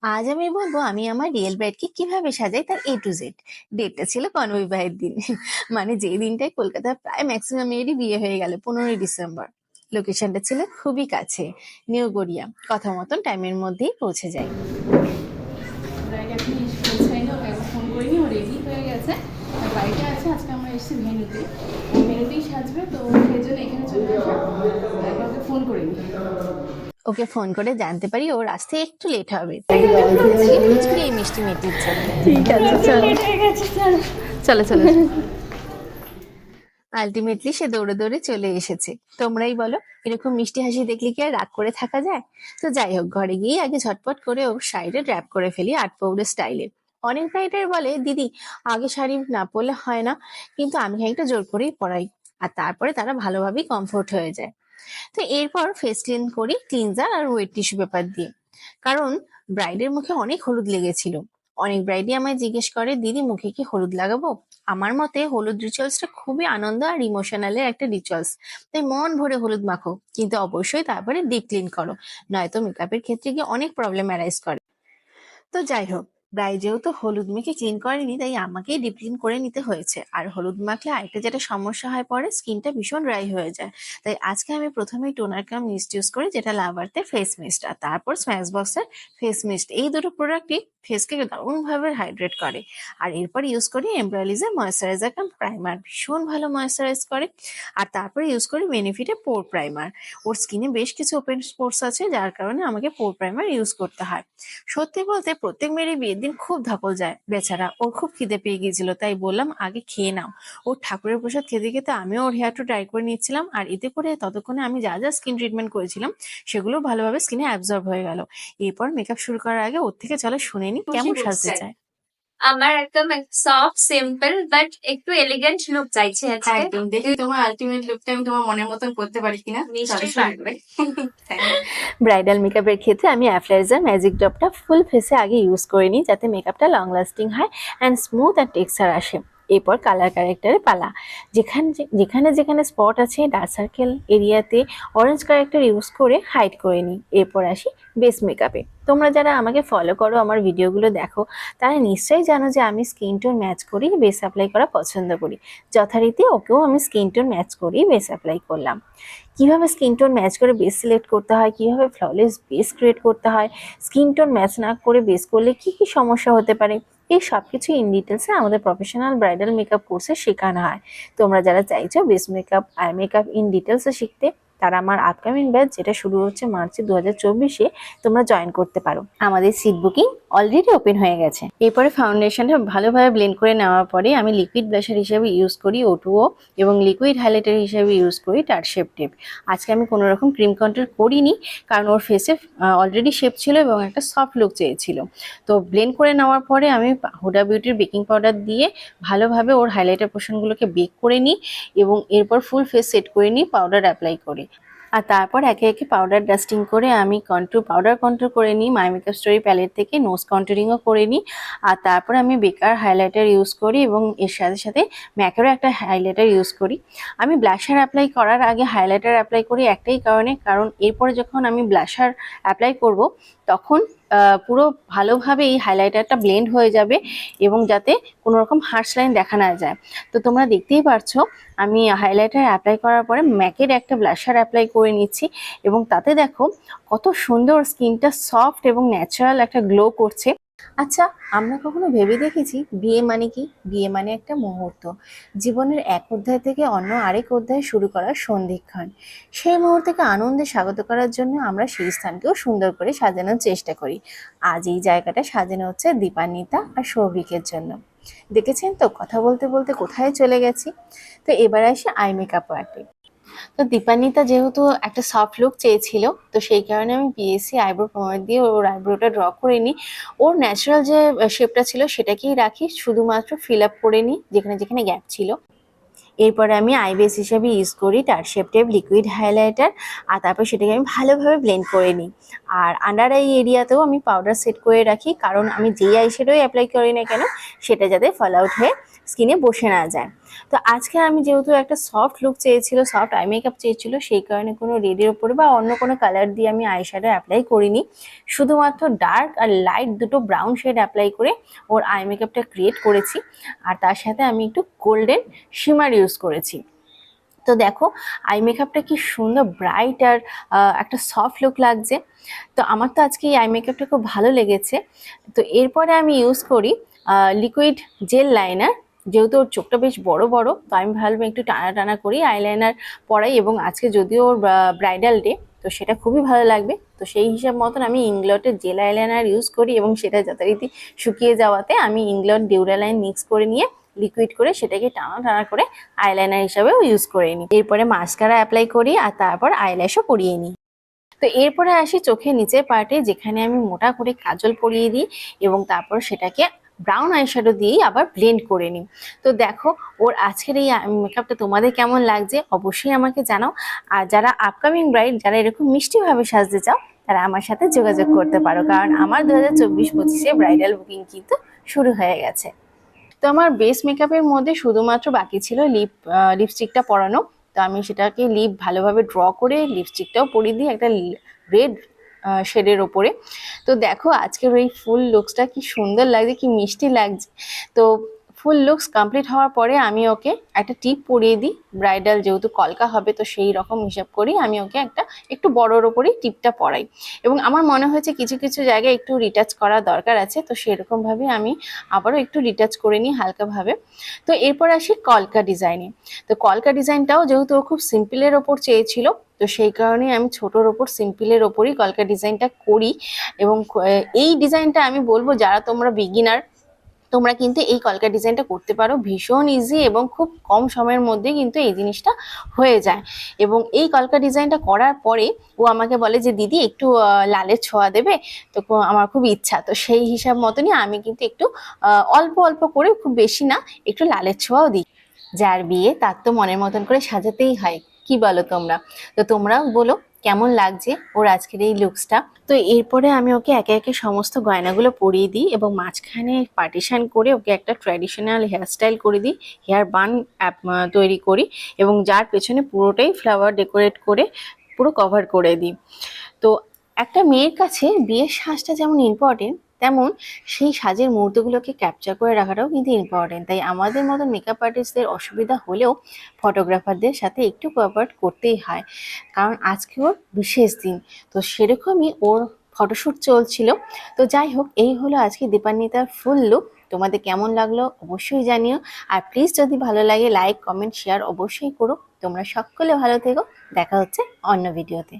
আজ আমি বলবো আমি আমার রিয়েল ব্রাইডকে কিভাবে সাজাই তার এ টু জেড। ডেটটা ছিল কনবিবাহের দিন, মানে যে দিনটায় কলকাতার প্রায় ম্যাক্সিমাম মেয়েরই বিয়ে হয়ে গেল, 15ই ডিসেম্বর। লোকেশনটা ছিল খুবই কাছে, নিউ গড়িয়া। কথা মতন টাইমের মধ্যেই পৌঁছে যাই। ব্রাইড এখন পৌঁছায়নি, ওকে এখন ফোন করিনি, ও রেডি হয়ে গেছে, বাড়িতে আছে। আজকে আমরা এসেছি ভেন্যুতে, ভেন্যুতেই সাজবে, তো সেই জন্য এখানে চলে আসা। একবার ওকে ফোন করিনি। ওকে ফোন করে জানতে পারি ও রাস্তায় একটু লেট হবে, তাই জল দিয়েছি আজকে এই মিষ্টি মেটির জন্য। ঠিক আছে, চলো চলো। আলটিমেটলি সে দৌড়ে দৌড়ে চলে এসেছে। তোমরাই বলো, এরকম মিষ্টি হাসি দেখলে কি আর রাগ করে থাকা যায়? তো যাই হোক, ঘরে গিয়ে আগে ঝটপট করে ওর শাড়িটা ড্র্যাপ করে ফেলি আট পৌড়ে স্টাইলে। অনেক ব্রাইডার বলে দিদি আগে শাড়ি না পরলে হয় না, কিন্তু আমি খানিকটা জোর করেই পরাই, আর তারপরে তারা ভালোভাবেই কমফোর্ট হয়ে যায়। তো এরপর ফেস ক্লিন করি ক্লিনজার আর ওয়েট টিস্যু পেপার দিয়ে, কারণ ব্রাইডের মুখে অনেক হলুদ লেগেছিল। অনেক ব্রাইডই আমায় জিজ্ঞেস করে দিদি মুখে কি হলুদ লাগাবো? আমার মতে হলুদ রিচুয়ালসটা খুবই আনন্দ আর ইমোশনালের একটা রিচুয়ালস, তাই মন ভরে হলুদ মাখো, কিন্তু অবশ্যই তারপরে ডিপ ক্লিন করো, নয়তো মেকআপের ক্ষেত্রে গিয়ে অনেক প্রবলেম অ্যারাইজ করে। তো যাই হোক, ব্রাইড যেহেতু হলুদ মেখে ক্লিন করেনি, তাই আমাকেই ডিপ ক্লিন করে নিতে হয়েছে। আর হলুদ মাখলে আরেকটা যেটা সমস্যা হয় পরে, স্কিনটা ভীষণ ড্রাই হয়ে যায়। তাই আজকে আমি প্রথমেই টোনার কাম মিস্ট ইউজ করি, যেটা লাভার্থের ফেস মিস্ট, আর তারপর স্ম্যাশ বক্সের ফেস মিস্ট। এই দুটো প্রোডাক্টই ফেসকে দারুণভাবে হাইড্রেট করে। আর এরপর ইউজ করি এমব্রালিজের ময়েশ্চারাইজার কাম প্রাইমার, ভীষণ ভালো ময়েশ্চারাইজ করে। আর তারপরে ইউজ করি বেনিফিটের পোর প্রাইমার। ওর স্কিনে বেশ কিছু ওপেন পোর্স আছে, যার কারণে আমাকে পোর প্রাইমার ইউজ করতে হয়। সত্যি বলতে প্রত্যেক মেয়েরই বিয়ের দিন খুব ধকল যায়, বেচারা ওর খুব খিদে পেয়ে গিয়েছিল, তাই বললাম আগে খেয়ে নাও। ওর ঠাকুরের প্রসাদ খেতে খেতে আমিও ওর হেয়ারটা ট্রাই করে নিচ্ছিলাম, আর এতে করে ততক্ষণে আমি যা যা স্কিন ট্রিটমেন্ট করেছিলাম সেগুলো ভালোভাবে স্কিনে অ্যাবজর্ব হয়ে গেল। এরপর মেকআপ শুরু করার আগে ওর থেকে চলো শুনে নি কেমন সাজতে চায়। আমার একদম সফট সিম্পল বাট একটু এলিগেন্ট লুক চাইছে আজকে। একদম, দেখি তোমার আলটিমেট লুকটা আমি তোমার মনের মতন করতে পারি কিনা। নিশ্চয়ই পারবে। ব্রাইডাল মেকআপের ক্ষেত্রে আমি অ্যাপ্লাইজার ম্যাজিক ড্রপটা ফুল ফেসে আগে ইউজ করে নিই, যাতে মেকআপটা লং লাস্টিং হয় অ্যান্ড স্মুথ আর টেক্সচার আসে। এরপর কালার কারেক্টারের পালা। যেখানে যেখানে স্পট আছে ডার্ক সার্কেল এরিয়াতে অরেঞ্জ কারেক্টার ইউজ করে হাইড করে নিই। এরপর আসি বেস মেকআপে। তোমরা যারা আমাকে ফলো করো, আমার ভিডিওগুলো দেখো, তারা নিশ্চয়ই জানো যে আমি স্কিন টোন ম্যাচ করি বেস অ্যাপ্লাই করা পছন্দ করি। যথারীতি ওকেও আমি স্কিন টোন ম্যাচ করি বেস অ্যাপ্লাই করলাম। কিভাবে স্কিন টোন ম্যাচ করে বেস সিলেক্ট করতে হয়, কিভাবে ফ্ললেস বেস ক্রিয়েট করতে হয়, স্কিন টোন ম্যাচ না করে বেস করলে কি কি সমস্যা হতে পারে, এই সব কিছু ইন ডিটেলসে আমাদের প্রফেশনাল ব্রাইডাল মেকআপ কোর্সে শেখানো হয়। তোমরা যারা চাইছো base makeup eye makeup in ডিটেলসে শিখতে, তারা আমার আপকামিং ব্যাচ, যেটা শুরু হচ্ছে মার্চে 2024-এ, তোমরা জয়েন করতে পারো। আমাদের সিট বুকিং অলরেডি ওপেন হয়ে গেছে। এরপরে ফাউন্ডেশনটা ভালোভাবে ব্লেন্ড করে নেওয়ার পরে আমি লিকুইড ব্লাশার হিসেবে ইউজ করি O2O এবং লিকুইড হাইলাইটার হিসেবে ইউজ করি টার্ট শেপ টেপ। আজকে আমি কোনো রকম ক্রিম কন্ট্রোল করিনি, কারণ ওর ফেসে অলরেডি শেপ ছিল এবং একটা সফট লুক চেয়েছিল। তো ব্লেন্ড করে নেওয়ার পরে আমি হুডা বিউটির বেকিং পাউডার দিয়ে ভালোভাবে ওর হাইলাইটার পোর্শনগুলোকে বেক করে নিই এবং এরপর ফুল ফেস সেট করে নিই পাউডার অ্যাপ্লাই করে। আর তারপর একে একে পাউডার ডাস্টিং করে আমি পাউডার কন্ট্রোল করে নিই মাই মেকআপ স্টোরি প্যালেট থেকে, নোজ কন্ট্রোলিংও করে নিই। আর তারপর আমি বেকার হাইলাইটার ইউজ করি এবং এর সাথে সাথে ম্যাকেরও একটা হাইলাইটার ইউজ করি। আমি ব্লাশার অ্যাপ্লাই করার আগে হাইলাইটার অ্যাপ্লাই করি একটাই কারণে, কারণ এরপরে যখন আমি ব্লাশার অ্যাপ্লাই করব তখন পুরো ভালোভাবে এই হাইলাইটারটা ব্লেন্ড হয়ে যাবে এবং যাতে কোনো রকম হার্শ লাইন দেখা না যায়। তো তোমরা দেখতেই পারছো আমি হাইলাইটার অ্যাপ্লাই করার পরে ম্যাকের একটা ব্লাশার অ্যাপ্লাই করে নিচ্ছি এবং তাতে দেখো কত সুন্দর স্কিনটা সফট এবং ন্যাচারাল একটা গ্লো করছে। আচ্ছা, আমরা কখনো ভেবে দেখেছি বিয়ে মানে কি? বিয়ে মানে একটা মুহূর্ত, জীবনের এক অধ্যায় থেকে অন্য আরেক অধ্যায় শুরু করার সন্ধিক্ষণ। সেই মুহূর্তকে আনন্দে স্বাগত করার জন্য আমরা সেই স্থানকেও সুন্দর করে সাজানোর চেষ্টা করি। আজ এই জায়গাটা সাজানো হচ্ছে দীপান্বিতা আর সৌভিকের জন্য। দেখেছেন তো, কথা বলতে বলতে কোথায় চলে গেছি। তো এবার আসি আই মেকআপ আর্টে। তো দীপান্বিতা যেহেতু একটা সফট লুক চেয়েছিল, তো সেই কারণে আমি পিএসসি আইব্রো পমার দিয়ে ওর আইব্রোটা ড্র করে নিই। ওর ন্যাচারাল যে শেপটা ছিল সেটাকেই রাখি, শুধুমাত্র ফিল আপ করে নিই যেখানে যেখানে গ্যাপ ছিল। এরপরে আমি আই বেস হিসেবে ইউজ করি Tarte shape tape liquid highlighter, আর তারপর সেটাকে আমি ভালোভাবে ব্লেন্ড করে নিই। আর আন্ডার আই এরিয়াতেও আমি পাউডার সেট করে রাখি, কারণ আমি যেই আই শ্যাডোই অ্যাপ্লাই করি না কেন সেটা যাতে ফল আউট হয়ে স্কিনে বসে না যায়। তো আজকে আমি যেহেতু একটা সফট লুক চেয়েছিল, সফট আই মেকআপ চেয়েছিল, সেই কারণে কোনো রেডের ওপরে বা অন্য কোনো কালার দিয়ে আমি আই শ্যাডো অ্যাপ্লাই করিনি। শুধুমাত্র ডার্ক আর লাইট দুটো ব্রাউন শেড অ্যাপ্লাই করে ওর আই মেকআপটা ক্রিয়েট করেছি। আর তার সাথে আমি একটু গোল্ডেন শিমার ইউজ করেছি। তো দেখো আই মেকআপটা কি সুন্দর ব্রাইট আর একটা সফট লুক লাগছে। তো আমার তো আজকে এই আই মেকআপটা খুব ভালো লেগেছে। তো এরপরে আমি ইউজ করি লিকুইড জেল লাইনার। যেহেতু ওর চোখটা বেশ বড় বড়, তো আমি ভাবলাম একটু টানা টানা করি আইলাইনার পরাই, এবং আজকে যদিও ওর ব্রাইডাল ডে, তো সেটা খুবই ভালো লাগবে। তো সেই হিসাব মতন আমি ইংলটের জেল আইলাইনার ইউজ করি, এবং সেটা যথারীতি শুকিয়ে যাওয়াতে আমি ইংলট ডিউরালাইন মিক্স করে নিয়ে লিকুইড করে সেটাকে টানা টানা করে আইলাইনার হিসাবেও ইউজ করে নিই। এরপরে মাস্কারা অ্যাপ্লাই করি আর তারপর আইল্যাশও পরিয়ে নিই। তো এরপরে আসি চোখের নিচের পার্টে, যেখানে আমি মোটা করে কাজল পরিয়ে দিই এবং তারপর সেটাকে ব্রাউন আইশ্যাডো দিয়েই আবার ব্লেন্ড করে নিই। তো দেখো ওর আজকের এই মেকআপটা তোমাদের কেমন লাগছে অবশ্যই আমাকে জানাও। আর যারা আপকামিং ব্রাইড, যারা এরকম মিষ্টিভাবে সাজতে চাও, তারা আমার সাথে যোগাযোগ করতে পারো, কারণ আমার 2024-25 ব্রাইডাল বুকিং কিন্তু শুরু হয়ে গেছে। তো আমার বেস মেকআপের মধ্যে শুধুমাত্র বাকি ছিল লিপস্টিকটা পরানো। তো আমি সেটাকে লিপ ভালোভাবে ড্র করে লিপস্টিকটাও পরিয়ে দিই একটা রেড শেডের ওপরে। তো দেখো আজকের ওই ফুল লুকসটা কি সুন্দর লাগছে, কি মিষ্টি লাগছে। তো ফুল লুকস কমপ্লিট হওয়ার পরে আমি ওকে একটা টিপ পরিয়ে দিই। ব্রাইডাল যেহেতু কলকা হবে, তো সেই রকম হিসাব করি আমি ওকে একটু বড়োর ওপরেই টিপটা পরাই। এবং আমার মনে হয়েছে কিছু কিছু জায়গায় একটু রিটাচ করা দরকার আছে, তো সেরকমভাবে আমি আবারও একটু রিটাচ করে নিই হালকাভাবে। তো এরপর আসি কলকা ডিজাইনে। তো কলকা ডিজাইনটাও যেহেতু ও খুব সিম্পলের ওপর চেয়েছিল, তো সেই কারণে আমি ছোটোর ওপর সিম্পলের ওপরই কলকা ডিজাইনটা করি। এবং এই ডিজাইনটা আমি বলবো যারা তোমরা বিগিনার, তোমরা কিন্তু এই কলকা ডিজাইনটা করতে পারো, ভীষণ ইজি এবং খুব কম সময়ের মধ্যে কিন্তু এই জিনিসটা হয়ে যায়। এবং এই কলকা ডিজাইনটা করার পরে ও আমাকে বলে যে দিদি একটু লালের ছোঁয়া দেবে। তো আমার খুব ইচ্ছা, তো সেই হিসাব মতনই আমি কিন্তু একটু অল্প অল্প করে, খুব বেশি না, একটু লালের ছোঁয়াও দিই। যার বিয়ে তার তো মনের মতন করে সাজাতেই হয়, কি বলো তোমরা? তো তোমরাও বলো কেমন লাগছে ওর আজকের এই লুকসটা। তো এরপরে আমি ওকে একে একে সমস্ত গয়নাগুলো পরিয়ে দিই এবং মাঝখানে পার্টিশন করে ওকে একটা ট্র্যাডিশনাল হেয়ারস্টাইল করে দিই, হেয়ার বান তৈরি করি, এবং যার পেছনে পুরোটাই ফ্লাওয়ার ডেকোরেট করে পুরো কভার করে দিই। তো একটা মেয়ের কাছে বিয়ের সাজটা যেমন ইম্পর্টেন্ট, তেমন সেই সাজের মুহূর্তগুলোকে ক্যাপচার করে রাখাটাও কিন্তু ইম্পর্টেন্ট। তাই আমাদের মতো মেকআপ আর্টিস্টদের অসুবিধা হলেও ফটোগ্রাফারদের সাথে একটু কোঅপারেট করতেই হয়, কারণ আজকে ওর বিশেষ দিন। তো সেরকমই ওর ফটোশ্যুট চলছিল। তো যাই হোক, এই হলো আজকে দীপান্বিতার ফুল লুক। তোমাদের কেমন লাগলো অবশ্যই জানিও। আর প্লিজ যদি ভালো লাগে লাইক কমেন্ট শেয়ার অবশ্যই করো। তোমরা সকলে ভালো থেকো, দেখা হচ্ছে অন্য ভিডিওতে।